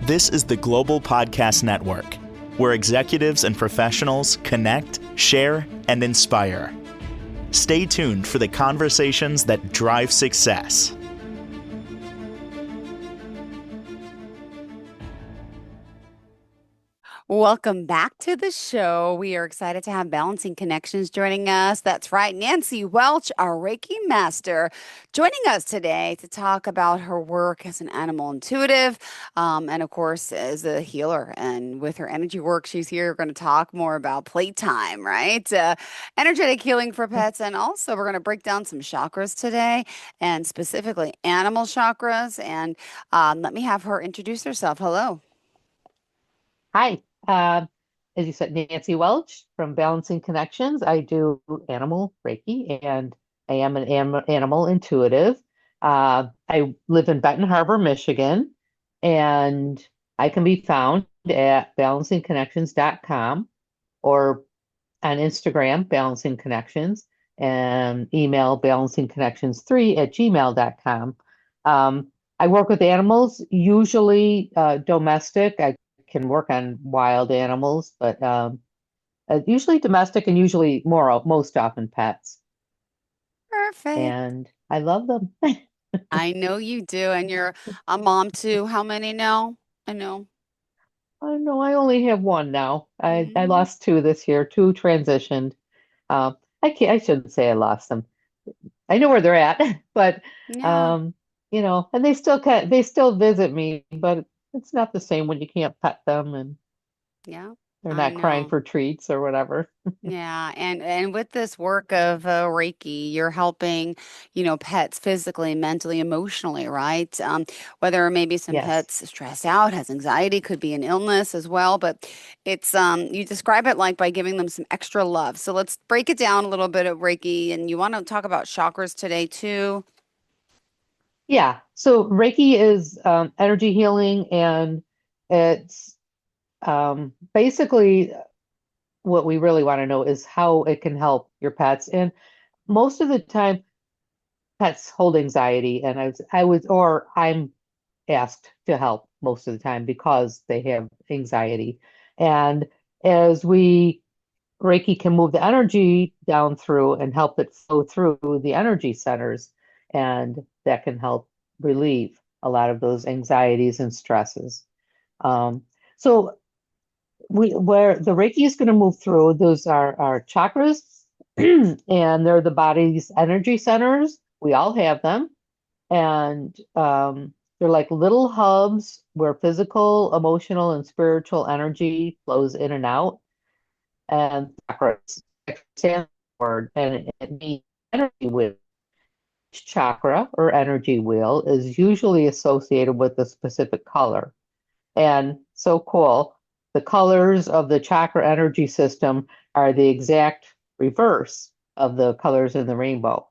This is the Global Podcast Network, where executives and professionals connect, share, and inspire. Stay tuned for the conversations that drive success. Welcome back to the show. We are excited to have Balancing Connections joining us. That's right, Nancy Welch, our Reiki master, joining us today to talk about her work as an animal intuitive, and of course, as a healer. And with her energy work, she's here. We're going to talk more about playtime, right? Energetic healing for pets. And also, we're going to break down some chakras today, and specifically animal chakras. And let me have her introduce herself. Hello. Hi, as you said, Nancy Welch from Balancing Connections. I do animal Reiki and I am an animal intuitive. I live in Benton Harbor, Michigan, and I can be found at balancingconnections.com or on Instagram, Balancing Connections, and email balancingconnections3@gmail.com. I work with animals, usually domestic. I can work on wild animals, but usually domestic and usually most often pets. Perfect. And I love them. I know you do, and you're a mom too. How many now? I know. Oh no, I only have one now. I Hmm. lost two this year. Two transitioned. I shouldn't say I lost them. I know where they're at, but Yeah, um, and they still visit me, but it's not the same when you can't pet them and yeah, they're I not crying know. for treats or whatever. Yeah, and with this work of Reiki, you're helping, pets physically, mentally, emotionally, right? Whether maybe some Yes. pets stress out, has anxiety, could be an illness as well, but it's you describe it like by giving them some extra love. So let's break it down a little bit of Reiki, and you want to talk about chakras today too. Yeah. So Reiki is energy healing, and it's basically what we really want to know is how it can help your pets. And most of the time, pets hold anxiety, and I'm asked to help most of the time because they have anxiety. And as Reiki can move the energy down through and help it flow through the energy centers, and that can help relieve a lot of those anxieties and stresses. So where the Reiki is going to move through, those are our chakras, and they're the body's energy centers. We all have them, and they're like little hubs where physical, emotional, and spiritual energy flows in and out. And chakras stands for, and it means energy wheel. Each chakra or energy wheel is usually associated with a specific color. And so cool, the colors of the chakra energy system are the exact reverse of the colors in the rainbow.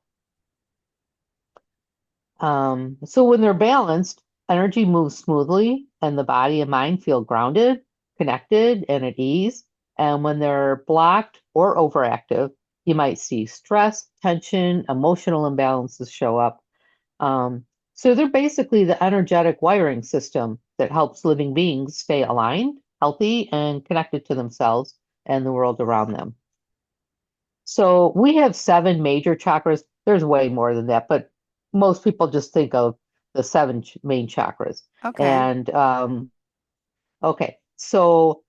So when they're balanced, energy moves smoothly and the body and mind feel grounded, connected, and at ease. And when they're blocked or overactive, you might see stress, tension, emotional imbalances show up. So they're basically the energetic wiring system that helps living beings stay aligned, healthy, and connected to themselves and the world around them. So we have seven major chakras. There's way more than that, but most people just think of the seven main chakras. Okay. And okay, so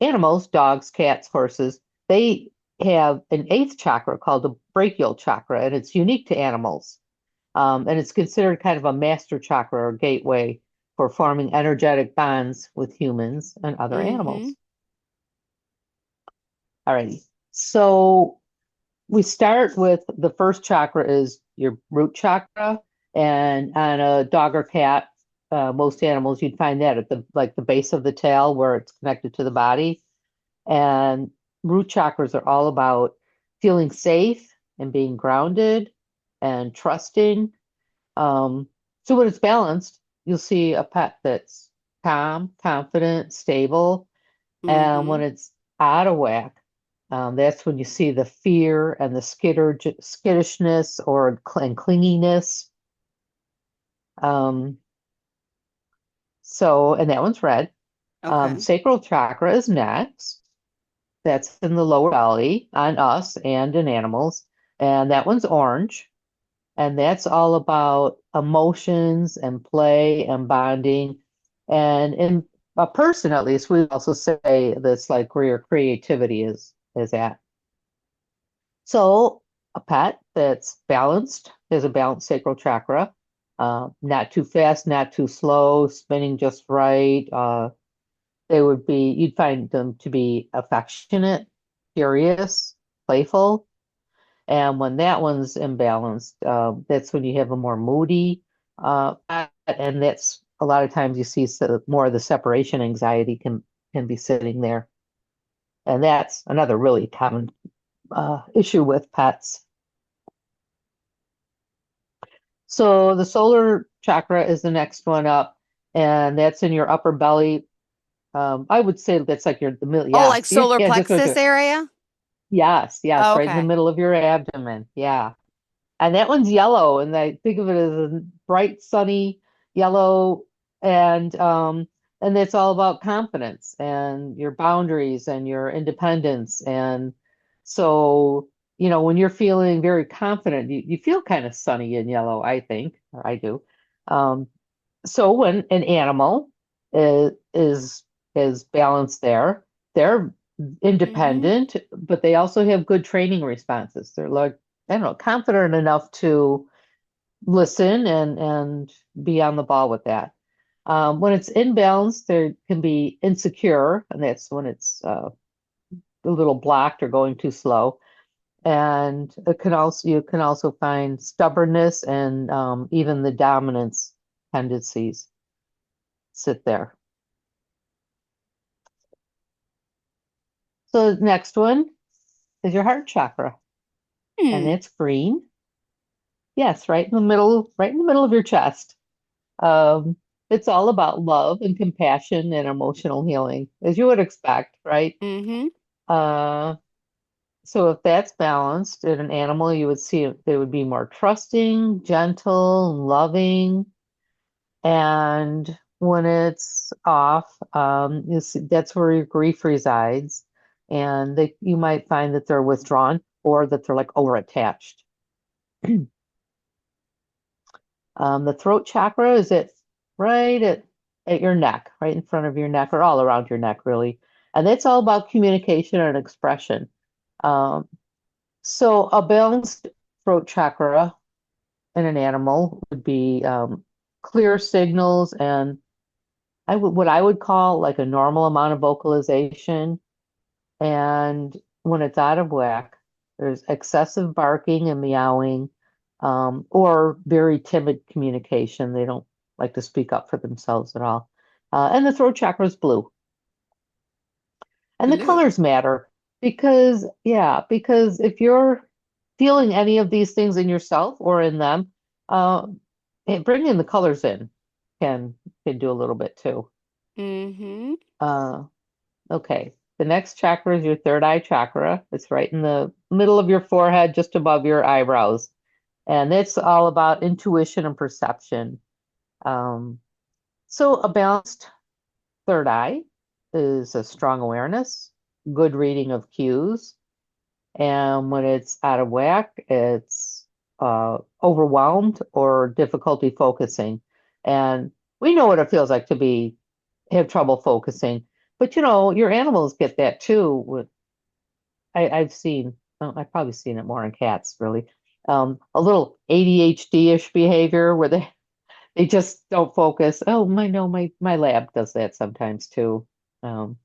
animals, dogs, cats, horses, they have an eighth chakra called the brachial chakra, and it's unique to animals. And it's considered kind of a master chakra or gateway for forming energetic bonds with humans and other Mm-hmm. animals. Alrighty. So we start with the first chakra is your root chakra, and on a dog or cat, most animals you'd find that at the base of the tail where it's connected to the body. And root chakras are all about feeling safe and being grounded and trusting. So when it's balanced, you'll see a pet that's calm, confident, stable. And Mm-hmm. when it's out of whack, that's when you see the fear and the skittishness and clinginess. Um, So, and that one's red. Okay. Sacral chakra is next. That's in the lower belly on us and in animals. And that one's orange. And that's all about emotions and play and bonding. And in a person, at least, we also say that's like where your creativity is at. So a pet that's balanced has a balanced sacral chakra, not too fast, not too slow, spinning just right. You'd find them to be affectionate, curious, playful. And when that one's imbalanced, that's when you have a more moody, and that's a lot of times you see more of the separation anxiety can be sitting there, and that's another really common issue with pets. So the solar chakra is the next one up, and that's in your upper belly. I would say that's like the middle. Oh, Yeah, like solar yeah, just go to plexus it. area? Yes, Oh, right in the okay. middle of your abdomen. Yeah. And that one's yellow, and I think of it as a bright, sunny yellow, and it's all about confidence and your boundaries and your independence. And so, when you're feeling very confident, you feel kind of sunny and yellow, I think, or I do. Um, so when an animal is balanced there, they're Mm-hmm. independent, but they also have good training responses. They're like, I don't know, confident enough to listen and be on the ball with that. When it's imbalanced, there can be insecure, and that's when it's a little blocked or going too slow. And you can also find stubbornness and even the dominance tendencies sit there. So the next one is your heart chakra, and Hmm. it's green. Yes, right in the middle of your chest. Um, it's all about love and compassion and emotional healing, as you would expect, right? Mm-hmm. Uh, so if that's balanced in an animal, you would see they would be more trusting, gentle, loving, and when it's off, you see that's where your grief resides, and you might find that they're withdrawn or that they're like over attached. The throat chakra is right at your neck, right in front of your neck, or all around your neck, really. And that's all about communication and expression. Um, so a balanced throat chakra in an animal would be clear signals and what I would call like a normal amount of vocalization. And when it's out of whack, there's excessive barking and meowing, or very timid communication. They don't like to speak up for themselves at all. And the throat chakra is blue. And the Blue. colors matter because if you're feeling any of these things in yourself or in them, uh, bringing the colors in can can do a little bit too. Mm-hmm. Uh, Okay. The next chakra is your third eye chakra. It's right in the middle of your forehead, just above your eyebrows. And it's all about intuition and perception. Um, so a balanced third eye is a strong awareness, good reading of cues. And when it's out of whack, it's overwhelmed or difficulty focusing. And we know what it feels like to have trouble focusing. But your animals get that too. I've seen, I've probably seen it more in cats, really. A little ADHD-ish behavior where they just don't focus. Oh, no, my lab does that sometimes too. Um,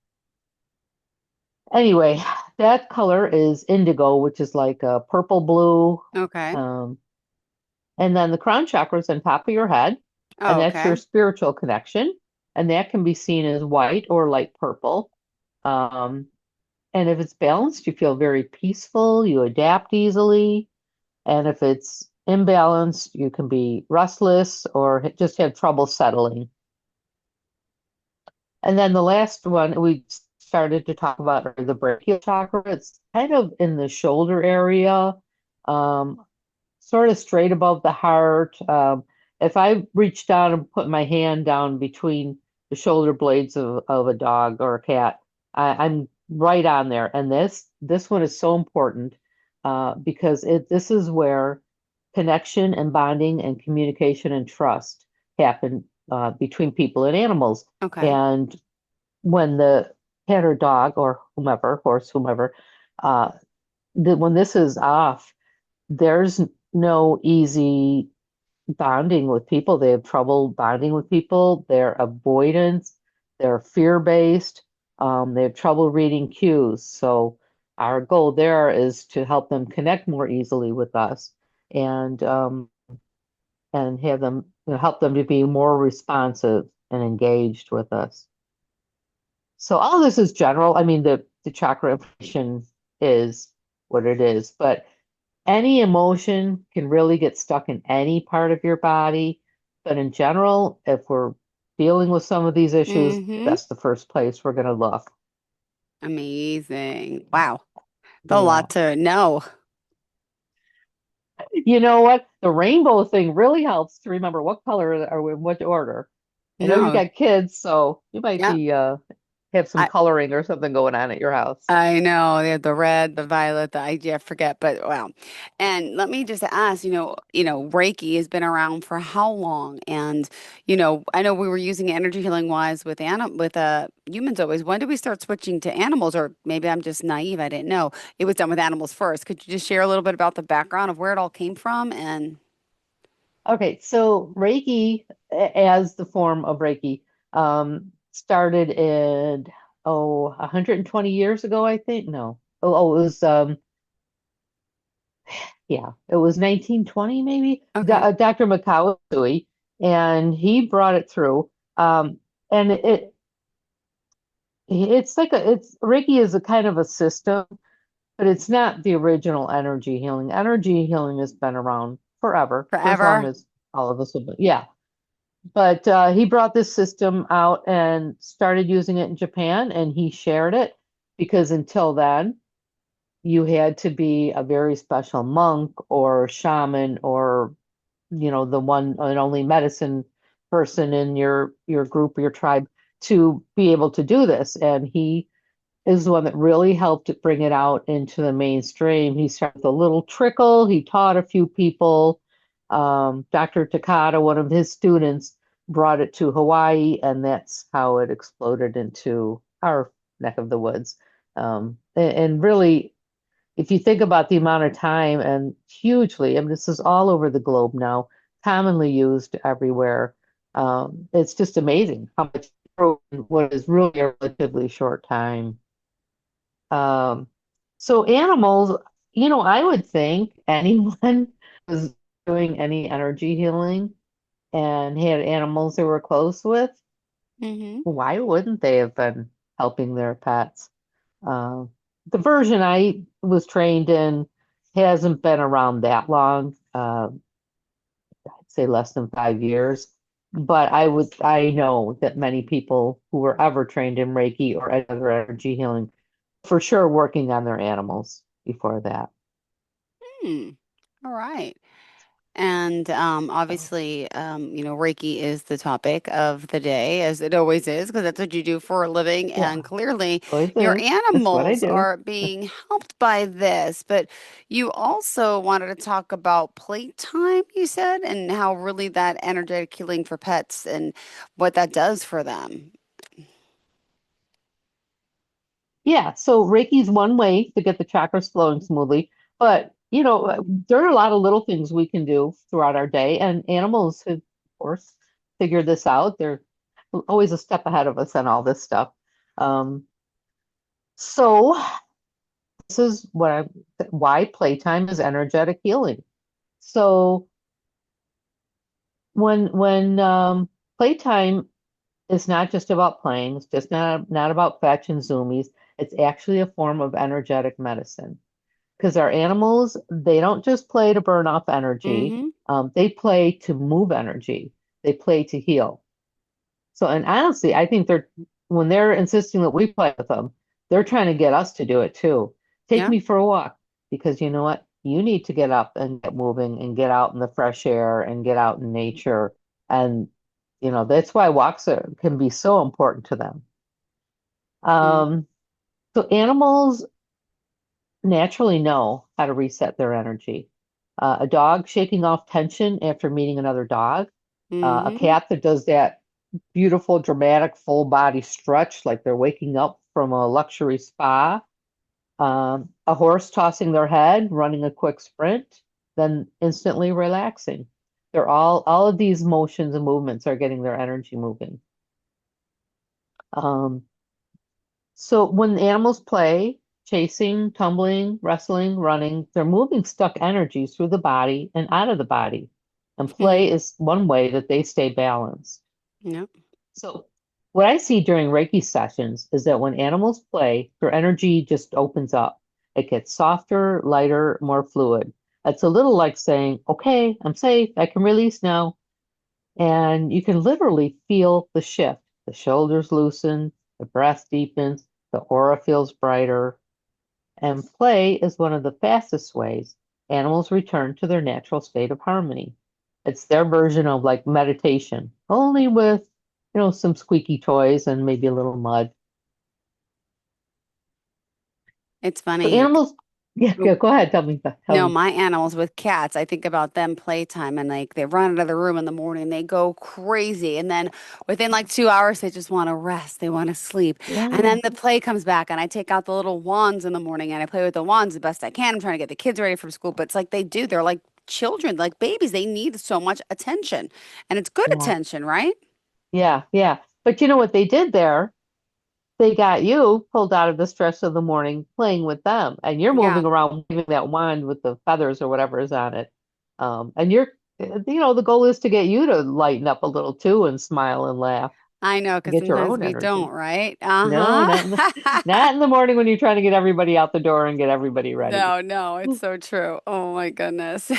anyway, that color is indigo, which is like a purple blue. Okay. Um, and then the crown chakra is on top of your head, and Oh, that's okay. your spiritual connection, and that can be seen as white or light purple. Um, and if it's balanced, you feel very peaceful, you adapt easily. And if it's imbalanced, you can be restless or just have trouble settling. And then the last one we started to talk about are the brachial chakra. It's kind of in the shoulder area, um, sort of straight above the heart. If I reach down and put my hand down between the shoulder blades of a dog or a cat. I'm right on there. And this one is so important because this is where connection and bonding and communication and trust happen between people and animals. Okay. And when the cat or dog or whomever, horse, whomever, uh, when this is off, there's no easy bonding with people. They have trouble bonding with people. They're avoidance. They're fear-based. They have trouble reading cues. So our goal there is to help them connect more easily with us and have them help them to be more responsive and engaged with us. So all this is general. I mean, the chakra information is what it is, but any emotion can really get stuck in any part of your body. But in general, if we're dealing with some of these issues, Mm-hmm. that's the first place we're going to look. Amazing. Wow. That's a Yeah. lot to know. You know what? The rainbow thing really helps to remember what color or in what order. I know you've No. got kids, so you might Yeah. be have some I coloring or something going on at your house. I know they have the red, the violet, I forget, but wow. And let me just ask, Reiki has been around for how long? And I know we were using energy healing wise with humans always. When did we start switching to animals? Or maybe I'm just naive. I didn't know it was done with animals first. Could you just share a little bit about the background of where it all came from? And Okay, so Reiki, as the form of Reiki, started in 120 years ago, I think. No, it was yeah, it was 1920 maybe. okay, Dr. Makawasui, and he brought it through. And it's like it's Reiki is a kind of a system, but it's not the original energy healing. Energy healing has been around forever, for as long forever. as all of us have been. Yeah. But he brought this system out and started using it in Japan, and he shared it because until then, you had to be a very special monk or shaman or, the one and only medicine person in your group or your tribe to be able to do this. And he is the one that really helped bring it out into the mainstream. He started with a little trickle. He taught a few people. Dr. Takata, one of his students, brought it to Hawaii, and that's how it exploded into our neck of the woods. And really, if you think about the amount of time and hugely, I mean, this is all over the globe now, commonly used everywhere. It's just amazing how much what is really a relatively short time. Um, so animals, I would think anyone was doing any energy healing and had animals they were close with, Mm-hmm. why wouldn't they have been helping their pets? Uh, the version I was trained in hasn't been around that long, I'd say less than 5 years. But I know that many people who were ever trained in Reiki or any other energy healing for sure working on their animals before that. Hmm. All right. And So, obviously, Reiki is the topic of the day, as it always is, because that's what you do for a living. And yeah, clearly, always your is. That's what I animals do. are being helped by this. But you also wanted to talk about playtime, you said, and how really that energetic healing for pets and what that does for them. Yeah, so Reiki's one way to get the chakras flowing smoothly, but there are a lot of little things we can do throughout our day, and animals have, of course, figured this out. They're always a step ahead of us on all this stuff. Um, so this is why playtime is energetic healing. So when playtime is not just about playing, it's just not about fetch and zoomies. It's actually a form of energetic medicine. Because our animals, they don't just play to burn off energy. Mm-hmm. They play to move energy. They play to heal. So, and honestly, I think when they're insisting that we play with them, they're trying to get us to do it too. Take Yeah. me for a walk because you know what? You need to get up and get moving and get out in the fresh air and get out in nature. And That's why walks can be so important to them. Mm, Um, so animals naturally know how to reset their energy. A dog shaking off tension after meeting another dog, a mm-hmm. cat that does that beautiful, dramatic, full body stretch like they're waking up from a luxury spa, a horse tossing their head, running a quick sprint, then instantly relaxing. All of these motions and movements are getting their energy moving. Um, So when animals play, chasing, tumbling, wrestling, running, they're moving stuck energies through the body and out of the body. And play is one way that they stay balanced. Yep. So what I see during Reiki sessions is that when animals play, their energy just opens up. It gets softer, lighter, more fluid. It's a little like saying, okay, I'm safe. I can release now. And you can literally feel the shift. The shoulders loosen, the breath deepens, the aura feels brighter. And play is one of the fastest ways animals return to their natural state of harmony. It's their version of like meditation, only with, some squeaky toys and maybe a little mud. It's So funny. animals, yeah, You yeah, go ahead, tell me, tell No, me. my animals with cats, I think about them playtime and like they run out of the room in the morning, they go crazy. And then within like 2 hours, they just want to rest, they want to sleep. And Yeah, then the play comes back and I take out the little wands in the morning and I play with the wands the best I can. I'm trying to get the kids ready for school, but it's like they're like children, like babies. They need so much attention and it's good yeah, attention, right? yeah, yeah. But you know what they did there? They got you pulled out of the stress of the morning playing with them, and you're Yeah, moving around waving that wand with the feathers or whatever is on it. And the goal is to get you to lighten up a little too and smile and laugh I know, and because get your sometimes own we don't, energy. right? No, Uh-huh. not in the morning when you're trying to get everybody out the door and get everybody ready. No, no, it's so true. Oh my goodness.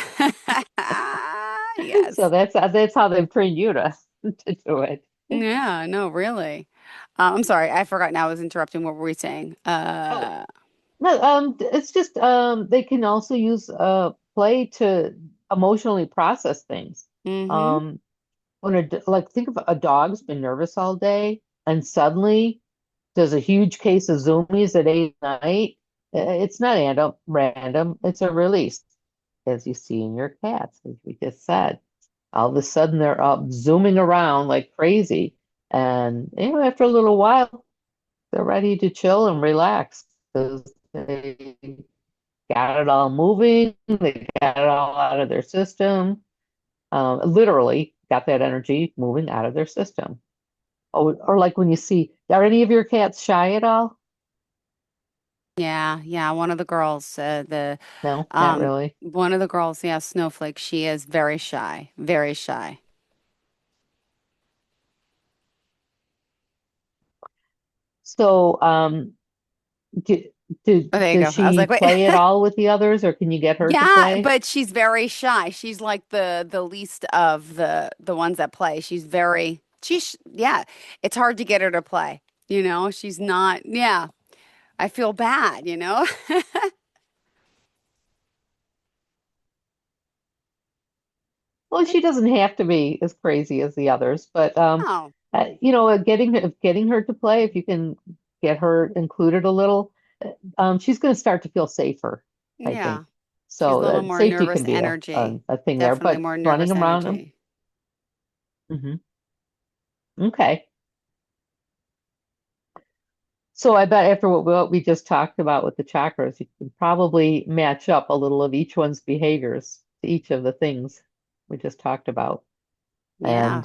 Yes. So that's how they've trained you to to do it. Yeah, no, really. I'm sorry, I forgot now. I was interrupting. What were we saying? Oh, no, it's just they can also use play to emotionally process things. Mm-hmm. Um, like think of a dog's been nervous all day and suddenly does a huge case of zoomies at 8 at night. It's not random. It's a release, as you see in your cats, as we just said. All of a sudden they're up zooming around like crazy, and after a little while they're ready to chill and relax because they got it all moving, they got it all out of their system, literally got that energy moving out of their system. Oh, or like when you see, are any of your cats shy at all? Yeah, yeah. One of the girls, No, not really. one of the girls, yeah, Snowflake, she is very shy, very shy. So, do, Oh, there you does go. I was like, she wait. play at all with the others, or can you get her to Yeah, play? but she's very shy. She's like the least of the ones that play. Yeah, it's hard to get her to play. She's not, yeah. I feel bad. Well, she doesn't have to be as crazy as the others, but Oh, getting her to play, if you can get her included a little, she's going to start to feel safer, I think. yeah. She's a So little more safety nervous can be energy. a thing there, Definitely but more running nervous around them. energy. Okay. So I bet after what we just talked about with the chakras, you can probably match up a little of each one's behaviors to each of the things we just talked about. Yeah. And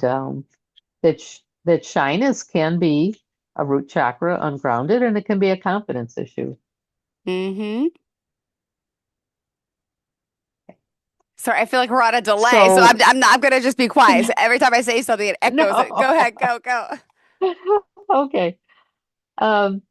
that shyness can be a root chakra ungrounded, and it can be a confidence issue. Mm-hmm. Sorry, I feel like we're on a delay, so I'm So I'm not I'm gonna just be quiet. So every time I say something, it echoes it. Go no. ahead, go, go. Okay. Um,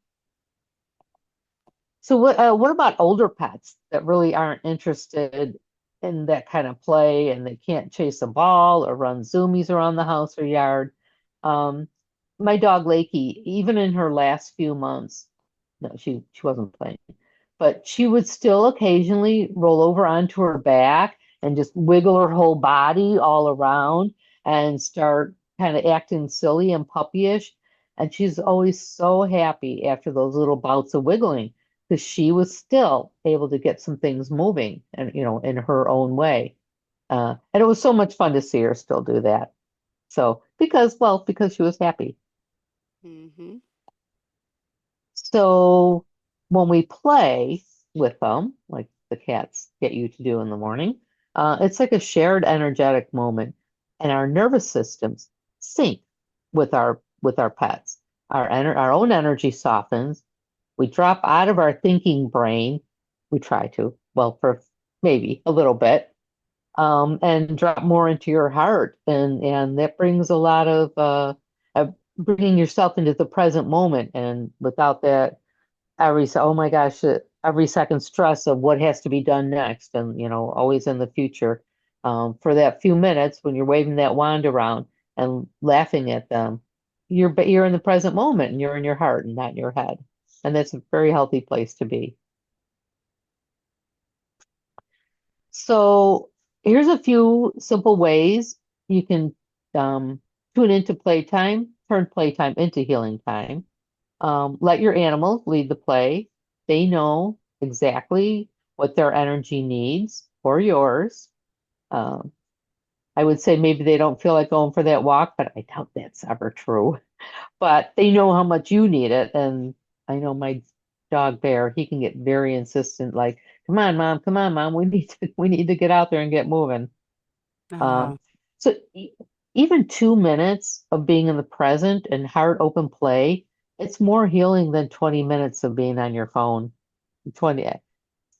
So what about older pets that really aren't interested in that kind of play and they can't chase a ball or run zoomies around the house or yard? Um, my dog Lakey, even in her last few months, no, she wasn't playing, but she would still occasionally roll over onto her back and just wiggle her whole body all around and start kind of acting silly and puppyish. And she's always so happy after those little bouts of wiggling because she was still able to get some things moving and, in her own way. And it was so much fun to see her still do that. So, because she was happy. Hmm. So when we play with them, like the cats get you to do in the morning, it's like a shared energetic moment, and our nervous systems sync with our pets. Our own energy softens. We drop out of our thinking brain. We try to, well, for maybe a little bit, and drop more into your heart, and that brings a lot of bringing yourself into the present moment, and without that oh my gosh, every second stress of what has to be done next, and always in the future. For that few minutes when you're waving that wand around and laughing at them, you're in the present moment and you're in your heart and not in your head, and that's a very healthy place to be. So here's a few simple ways you can um, tune into playtime, turn playtime into healing time. Let your animals lead the play. They know exactly what their energy needs or yours. Um, I would say maybe they don't feel like going for that walk, but I doubt that's ever true. But they know how much you need it. And I know my dog Bear, he can get very insistent, like, come on, mom, we need to get out there and get moving. Oh, Um, so even 2 minutes of being in the present and heart open play, it's more healing than 20 minutes of being on your phone. 20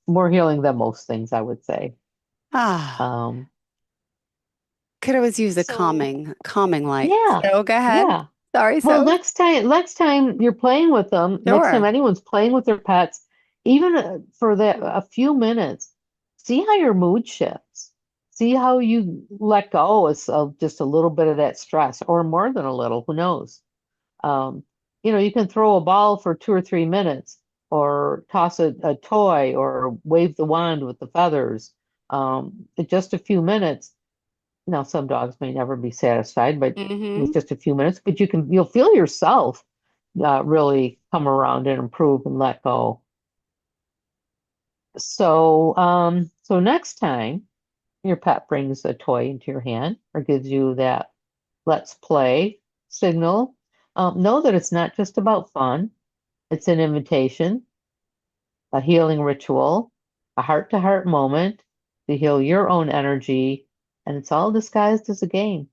more healing than most things, I would say. ah, Um, could always use a so calming light. yeah, So go ahead. yeah. Sorry, Well, so next time you're playing with them, next time sure. anyone's playing with their pets, even for that a few minutes, see how your mood shifts. See how you let go of just a little bit of that stress, or more than a little, who knows? Um, you can throw a ball for 2 or 3 minutes, or toss a toy, or wave the wand with the feathers. In just a few minutes. Now, some dogs may never be satisfied, but with Hmm. just a few minutes, but you'll feel yourself really come around and improve and let go. So next time your pet brings a toy into your hand or gives you that let's play signal, know that it's not just about fun. It's an invitation, a healing ritual, a heart to heart moment to heal your own energy, and it's all disguised as a game.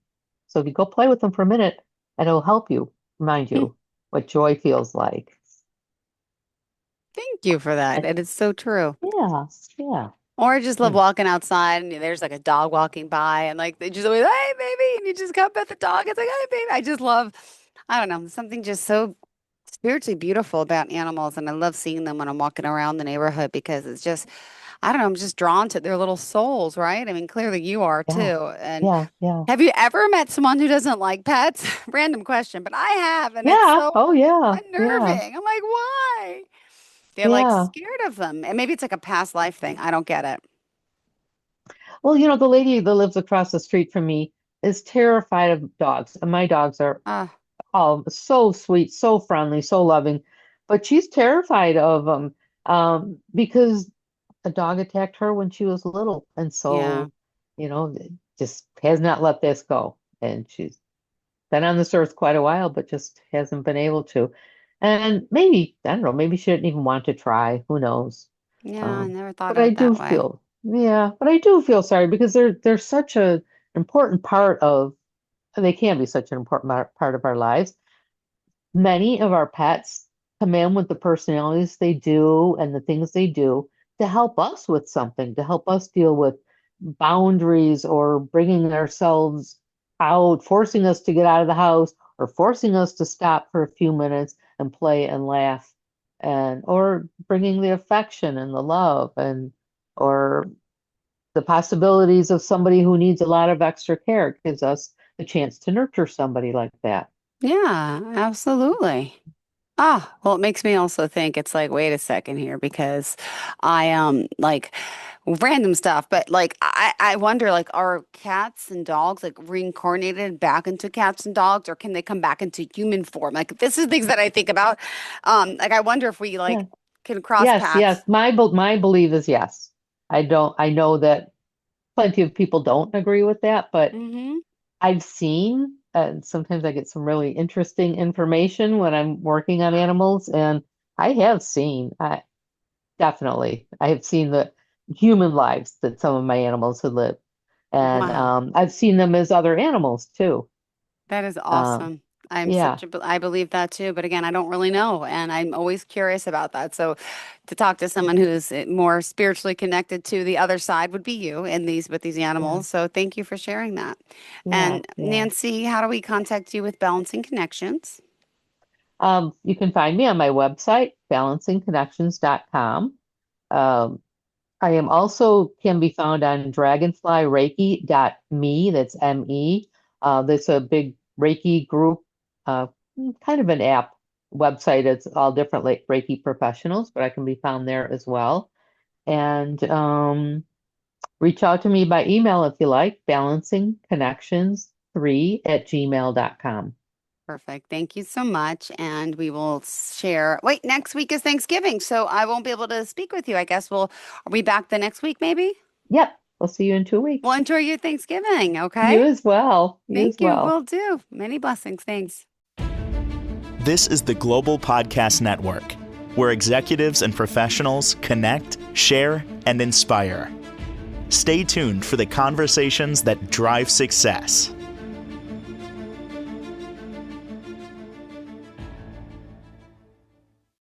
So if you go play with them for a minute, and it'll help you remind you what joy feels like. Thank you for that. And It is so true. yeah, yeah. Or I just love Hmm. walking outside and there's like a dog walking by and like they just always, hey, baby. And you just come pet the dog. It's like, hey, baby. I just love, I don't know, something just so spiritually beautiful about animals. And I love seeing them when I'm walking around the neighborhood because it's just, I don't know, I'm just drawn to their little souls, right? I mean, clearly you are Yeah, too. And yeah, yeah, have you ever met someone who doesn't like pets? Random question, but I have. And it's yeah. so Oh, yeah, yeah, unnerving. I'm like, why? They're like yeah. scared of them. And maybe it's like a past life thing. I don't get it. Well, the lady that lives across the street from me is terrified of dogs, and my dogs are Ah, so sweet, so friendly, so loving, but she's terrified of them because a dog attacked her when she was little, and yeah. so just has not let this go, and she's been on this earth quite a while, but just hasn't been able to. And maybe, I don't know, maybe she didn't even want to try. Who knows? Yeah, I Um, never thought but of I it do that way. feel, yeah, but I do feel sorry because they're such a important part of, they can be such an important part of our lives. Many of our pets come in with the personalities they do and the things they do to help us with something, to help us deal with boundaries, or bringing ourselves out, forcing us to get out of the house, or forcing us to stop for a few minutes and play and laugh, and or bringing the affection and the love, and or the possibilities of somebody who needs a lot of extra care. It gives us the chance to nurture somebody like that. Yeah, absolutely. Ah, well, it makes me also think it's like, wait a second here, because I like random stuff, but like I wonder, like, are cats and dogs like reincarnated back into cats and dogs, or can they come back into human form? Like, this is things that I think about. Like, I wonder if we Yeah. like can cross Yes, yes. paths. My belief is yes. I know that plenty of people don't agree with that, but Hmm. I've seen, and sometimes I get some really interesting information when I'm working on animals, and I have seen, definitely, I have seen the human lives that some of my animals have lived, and Wow. I've seen them as other animals too. That is Um, awesome. yeah, I believe that too, but again, I don't really know, and I'm always curious about that. So, to talk to someone who's more spiritually connected to the other side would be you in these with these yeah, animals. So, thank you for sharing that. yeah, And yeah. Nancy, how do we contact you with Balancing Connections? You can find me on my website, balancingconnections.com. Um, I am also can be found on dragonflyreiki.me. That's ME. That's a big Reiki group, uh, kind of an app website. It's all different like Reiki professionals, but I can be found there as well. And reach out to me by email if you like, balancingconnections3@gmail.com. Perfect. Thank you so much. And we will share. Wait, next week is Thanksgiving, so I won't be able to speak with you. I guess are we back the next week, maybe? Yep, we'll see you in two Well, weeks. enjoy your Thanksgiving, okay? You as well. You as Thank you. well. Will do. Many blessings. Thanks. This is the Global Podcast Network, where executives and professionals connect, share, and inspire. Stay tuned for the conversations that drive success.